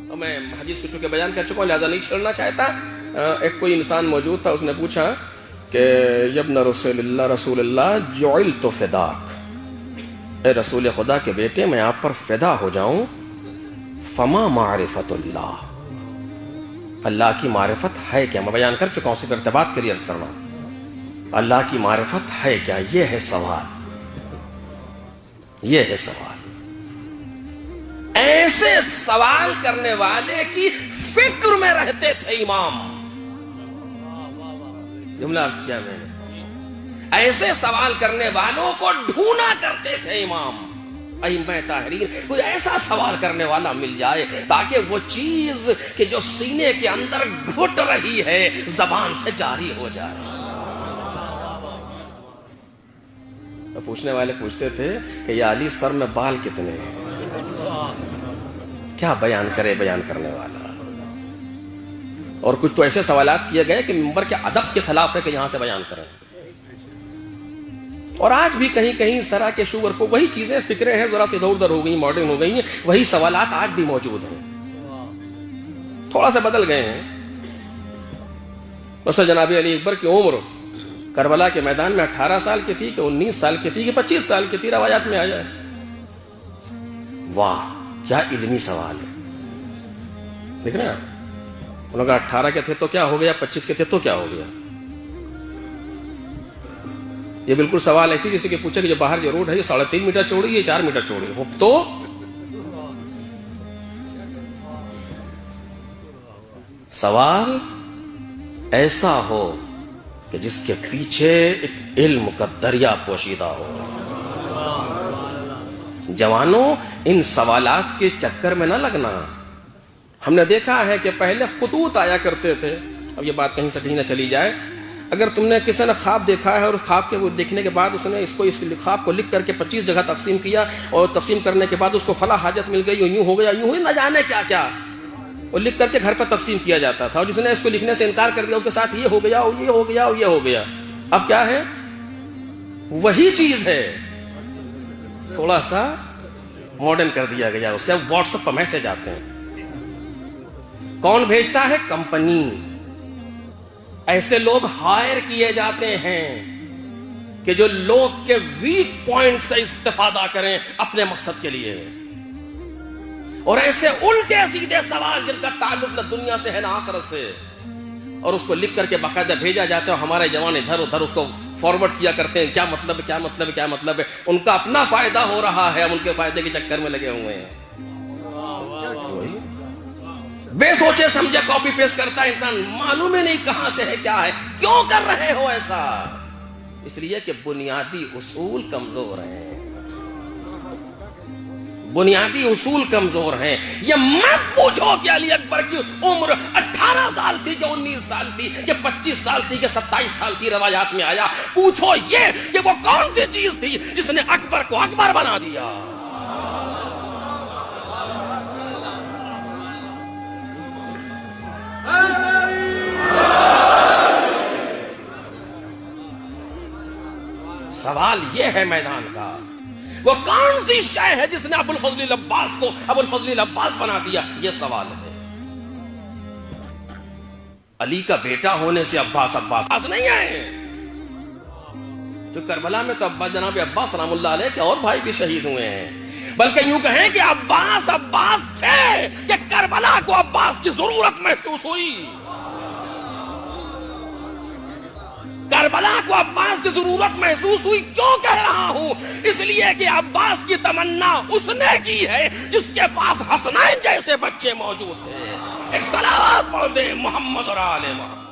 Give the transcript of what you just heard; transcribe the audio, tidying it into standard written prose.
اور میں حدیث کو چونکہ بیان کر چکا ہوں لہٰذا نہیں چھڑنا چاہتا. ایک کوئی انسان موجود تھا, اس نے پوچھا کہ یبن رسول اللہ جعلت فداک, اے رسول خدا کے بیٹے میں آپ پر فدا ہو جاؤں. فما معرفت اللہ, اللہ کی معرفت ہے کیا؟ میں بیان کر چکا ہوں, صرف ارتباط کے لیے عرض کرنا. اللہ کی معرفت ہے کیا؟ یہ ہے سوال, یہ ہے سوال. ایسے سوال کرنے والے کی فکر میں رہتے تھے امام. جملہ عرض کیا میں نے, ایسے سوال کرنے والوں کو ڈھونڈا کرتے تھے امام. ائمہ تحریر کوئی ایسا سوال کرنے والا مل جائے تاکہ وہ چیز کہ جو سینے کے اندر گھٹ رہی ہے زبان سے جاری ہو جائے. تو پوچھنے والے پوچھتے تھے کہ یا علی سر میں بال کتنے ہیں؟ کیا بیان کرے بیان کرنے والا. اور کچھ تو ایسے سوالات کیے گئے کہ منبر کے ادب کے خلاف ہے کہ یہاں سے بیان کریں. اور آج بھی کہیں کہیں اس طرح کے شوگر کو وہی چیزیں فکریں ہیں ذرا سی ادھر ادھر ہو گئی, ماڈرن ہو گئی ہیں, وہی سوالات آج بھی موجود ہیں, تھوڑا سا بدل گئے ہیں. مثلا جناب علی اکبر کی عمر کربلا کے میدان میں 18 سال کی تھی کہ 19 سال کی تھی کہ 25 سال کی تھی, روایات میں آیا ہے. واہ کیا علمی سوال ہے. دیکھ رہے ہیں انہوں نے 18 کے تھے تو کیا ہو گیا, 25 کے تھے تو کیا ہو گیا. یہ بالکل سوال ایسی جیسے کہ پوچھے کہ جو باہر جو روڈ ہے یہ 3.5 میٹر چوڑی ہے, 4 میٹر چوڑی ہو تو سوال ایسا ہو کہ جس کے پیچھے ایک علم کا دریا پوشیدہ ہو. جوانوں ان سوالات کے چکر میں نہ لگنا. ہم نے دیکھا ہے کہ پہلے خطوط آیا کرتے تھے. اب یہ بات کہیں سے کہیں نہ چلی جائے, اگر تم نے کسی نے خواب دیکھا ہے اور خواب کے دیکھنے کے بعد اس نے اس خواب کو لکھ کر کے 25 جگہ تقسیم کیا اور تقسیم کرنے کے بعد اس کو فلاں حاجت مل گئی, یوں ہو گیا, یوں ہوئی, نہ جانے کیا کیا, اور لکھ کر کے گھر پر تقسیم کیا جاتا تھا. اور جس نے اس کو لکھنے سے انکار کر دیا اس کے ساتھ یہ ہو گیا اور یہ ہو گیا اور یہ ہو گیا. اب کیا ہے, وہی چیز ہے, تھوڑا سا ماڈرن کر دیا گیا اسے. اب واٹس ایپ پر میسج آتے ہیں. کون بھیجتا ہے؟ کمپنی. ایسے لوگ ہائر کیے جاتے ہیں کہ جو لوگ کے ویک پوائنٹ سے استفادہ کریں اپنے مقصد کے لیے. اور ایسے الٹے سیدھے سوال جن کا تعلق نہ دنیا سے ہے نہ آخرت سے, اور اس کو لکھ کر کے باقاعدہ بھیجا جاتا ہے. ہمارے جوان ادھر ادھر اس کو فارورڈ کیا کرتے ہیں. کیا مطلب ہے, کیا مطلب ہے, کیا مطلب ہے. ان کا اپنا فائدہ ہو رہا ہے, ہم ان کے فائدے کے چکر میں لگے ہوئے ہیں. بے سوچے سمجھے کاپی پیسٹ کرتا ہے انسان, معلوم ہی نہیں کہاں سے ہے کیا ہے. کیوں کر رہے ہو ایسا؟ اس لیے کہ بنیادی اصول کمزور ہیں. بنیادی اصول کمزور ہیں. یہ مت پوچھو کہ علی اکبر کی عمر 18 سال تھی کہ 19 سال تھی کہ 25 سال تھی کہ 27 سال تھی, روایات میں آیا. پوچھو یہ کہ وہ کون سی چیز تھی جس نے اکبر کو اکبر بنا دیا. سوال یہ ہے میدان کا, وہ کون سی شے ہے جس نے ابو الفضل العباس کو ابو الفضل العباس بنا دیا. یہ سوال ہے. علی کا بیٹا ہونے سے عباس نہیں آئے. تو کربلا میں تو ابا جناب عباس سلام اللہ علیہ کے اور بھائی بھی شہید ہوئے ہیں, بلکہ یوں کہیں کہ عباس تھے کہ کربلا کو عباس کی ضرورت محسوس ہوئی. کربلا کو عباس کی ضرورت محسوس ہوئی. کیوں کہہ رہا ہوں؟ اس لیے کہ عباس کی تمنا اس نے کی ہے جس کے پاس حسنین جیسے بچے موجود تھے. ایک صلوات پڑھ دیں محمد اور آل محمد.